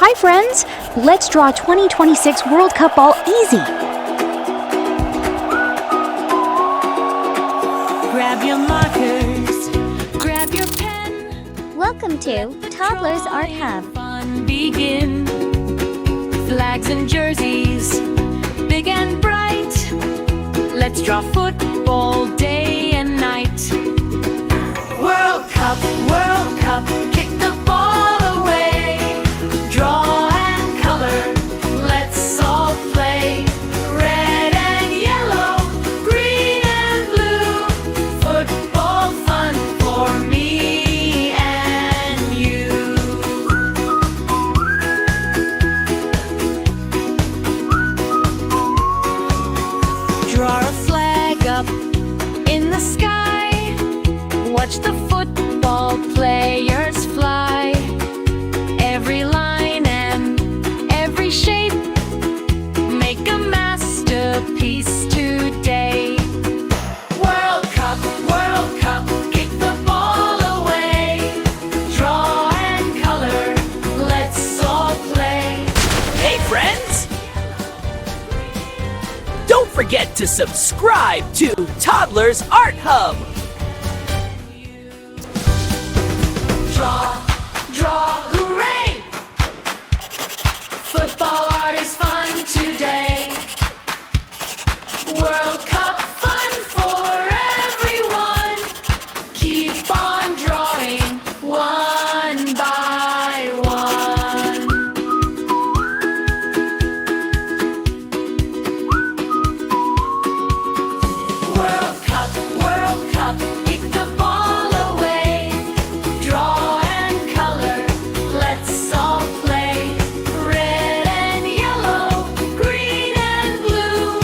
Hi friends! Let's draw 2026 World Cup ball easy! Grab your markers, grab your pen. Welcome to Toddlers Art Hub. Fun begin. Flags and jerseys, big and bright. Let's draw football day and night. World Cup, kick the ball away. Draw and color, let's all play. Red and yellow, green and blue. Football fun for me and you. Draw a flag up in the sky. Watch the football players fly. Every line and every shape, make a masterpiece today. World Cup, kick the ball away. Draw and color, let's all play. Hey friends! Don't forget to subscribe to Toddlers Art Hub! Draw, hooray! Football art is fun today. World Cup fun for everyone. Keep on drawing one by one. World Cup, kick the ball away. Draw and color, let's all play. Red and yellow, green and blue.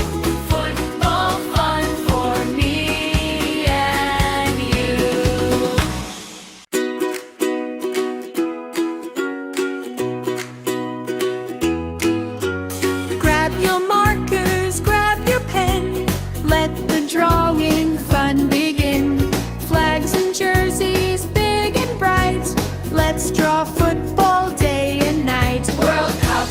Football fun for me and you. Grab your markers, grab your pen. Let the drawing fun begin. Flags and jerseys, big and bright. Let's draw football day and night. World Cup,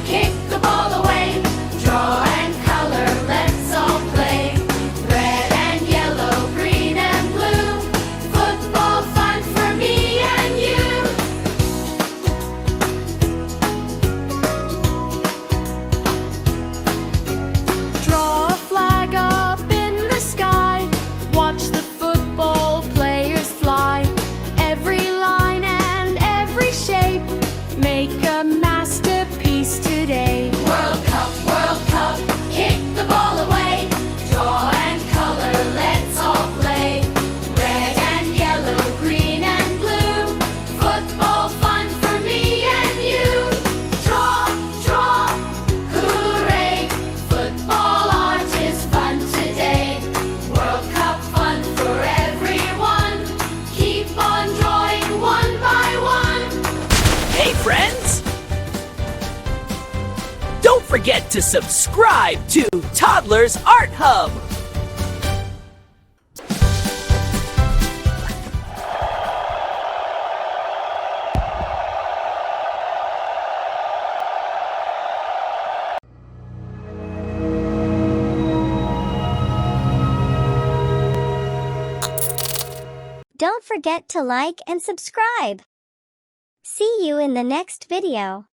kick the ball away. Draw and color, let's all play. Red and yellow, green and blue. Football fun for me and you. Draw a flag up in the sky. Watch the football players fly. Every line and every shape, make a masterpiece today. World Cup, kick the ball away. Draw and color, let's all play. Red and yellow, green and blue. Football fun for me and you. Draw, hooray! Football art is fun today. World Cup fun for everyone. Keep on drawing one by one. Hey friends! Don't forget to subscribe to Toddlers Art Hub! Don't forget to like and subscribe. See you in the next video.